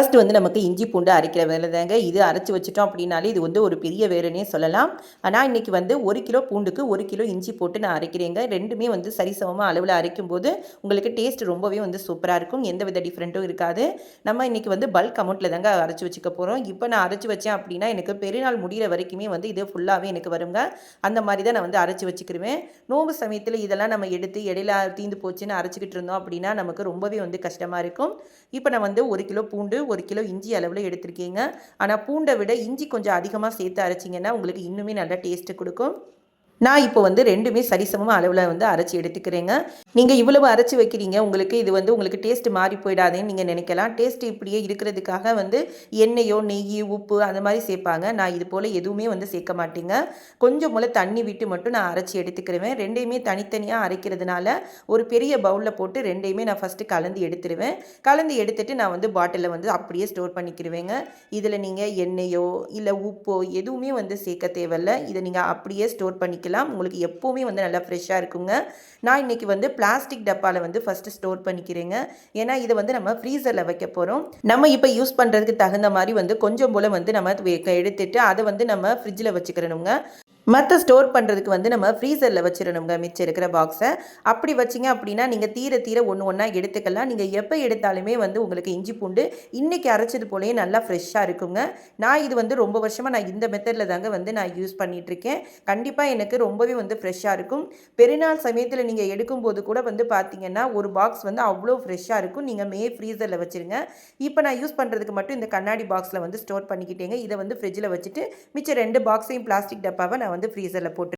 First வந்து நமக்கு இஞ்சி பூண்டு அரைக்கிற வேலை தாங்க. இது அரைச்சி வச்சுட்டோம் அப்படின்னாலே இது வந்து ஒரு பெரிய வேலைன்னே சொல்லலாம். ஆனால் இன்றைக்கி வந்து 1 கிலோ பூண்டுக்கு 1 கிலோ இஞ்சி போட்டு நான் அரைக்கிறேங்க. ரெண்டுமே வந்து சரிசமமாக அளவில் அரைக்கும்போது உங்களுக்கு டேஸ்ட் ரொம்பவே வந்து சூப்பராக இருக்கும். எந்த வித டிஃப்ரெண்ட்டும் இருக்காது. நம்ம இன்றைக்கி வந்து பல்க் அமௌண்ட்டில் தாங்க அரைச்சி வச்சுக்க போகிறோம். இப்போ நான் அரைச்சி வச்சேன் அப்படின்னா எனக்கு பெருநாள் முடிகிற வரைக்குமே வந்து இது ஃபுல்லாகவே எனக்கு வருங்க. அந்த மாதிரி தான் நான் வந்து அரைச்சி வச்சுக்கிருவேன். நோம்பு சமயத்தில் இதெல்லாம் நம்ம எடுத்து இடையில தீந்து போச்சுன்னு அரைச்சிக்கிட்டு இருந்தோம் அப்படின்னா நமக்கு ரொம்பவே வந்து கஷ்டமாக இருக்கும். இப்போ நான் வந்து 1 கிலோ பூண்டு 1 கிலோ இஞ்சி அளவில் எடுத்திருக்கீங்க. ஆனால் பூண்டை விட இஞ்சி கொஞ்சம் அதிகமாக சேர்த்து அரைச்சிங்கன்னா உங்களுக்கு இன்னுமே நல்லா டேஸ்ட்டு கொடுக்கும். நான் இப்போ வந்து ரெண்டுமே சரிசமமாக அளவில் வந்து அரைச்சி எடுத்துக்கிறேங்க. நீங்கள் இவ்வளவு அரைச்சி வைக்கிறீங்க, உங்களுக்கு இது வந்து உங்களுக்கு டேஸ்ட் மாறி போயிடாதேன்னு நீங்கள் நினைக்கலாம். டேஸ்ட் இப்படியே இருக்கிறதுக்காக வந்து எண்ணெயோ நெய் உப்பு அந்த மாதிரி சேர்ப்பாங்க. நான் இது போல் எதுவுமே வந்து சேர்க்க மாட்டேங்க. கொஞ்சம் போல் தண்ணி விட்டு மட்டும் நான் அரைச்சி எடுத்துக்கிறேன். ரெண்டையுமே தனித்தனியாக அரைக்கிறதுனால ஒரு பெரிய பவுலில் போட்டு ரெண்டையுமே நான் ஃபஸ்ட்டு கலந்து எடுத்துருவேன். கலந்து எடுத்துட்டு நான் வந்து பாட்டிலில் வந்து அப்படியே ஸ்டோர் பண்ணிக்கிடுவேங்க. இதில் நீங்கள் எண்ணெயோ இல்லை உப்போ எதுவுமே வந்து சேர்க்க தேவையில்லை. இதை நீங்கள் அப்படியே ஸ்டோர் பண்ணிக்கலாம். உங்களுக்கு எப்போவுமே வந்து நல்லா ஃப்ரெஷ்ஷாக இருக்குங்க. நான் இன்றைக்கி வந்து பிளாஸ்டிக் டப்பாவில் வந்து ஃபஸ்ட்டு ஸ்டோர் பண்ணிக்கிறேங்க. ஏன்னா இதை வந்து நம்ம ஃப்ரீசரில் வைக்க போகிறோம். நம்ம இப்போ யூஸ் பண்ணுறதுக்கு தகுந்த மாதிரி வந்து கொஞ்சம் போல் வந்து நம்ம எடுத்துட்டு அதை வந்து நம்ம ஃப்ரிட்ஜில் வச்சுக்கிறணுங்க. மற்ற ஸ்டோர் பண்ணுறதுக்கு வந்து நம்ம ஃப்ரீசரில் வச்சிடணுங்க மிச்சம் இருக்கிற பாக்ஸை. அப்படி வச்சிங்க அப்படின்னா நீங்கள் தீர தீர ஒன்று ஒன்றா எடுத்துக்கலாம். நீங்கள் எப்போ எடுத்தாலுமே வந்து உங்களுக்கு இஞ்சி பூண்டு இன்றைக்கி அரைச்சது போலேயே நல்லா ஃப்ரெஷ்ஷாக இருக்குங்க. நான் இது வந்து ரொம்ப வருஷமாக நான் இந்த மெத்தடில் தாங்க வந்து நான் யூஸ் பண்ணிகிட்ருக்கேன். கண்டிப்பாக எனக்கு ரொம்பவே வந்து ஃப்ரெஷ்ஷாக இருக்கும். பெருநாள் சமயத்தில் நீங்கள் எடுக்கும்போது கூட வந்து பார்த்திங்கன்னா ஒரு பாக்ஸ் வந்து அவ்வளோ ஃப்ரெஷ்ஷாக இருக்கும். நீங்கள் ஃப்ரீசரில் வச்சுருங்க. இப்போ நான் யூஸ் பண்ணுறதுக்கு மட்டும் இந்த கண்ணாடி பாக்ஸில் வந்து ஸ்டோர் பண்ணிக்கிட்டேங்க. இதை வந்து ஃப்ரிட்ஜில் வச்சுட்டு மிச்சம் 2 பாக்ஸையும் பிளாஸ்டிக் டப்பாவை நான் வந்து ஃப்ரீசரில் போட்டு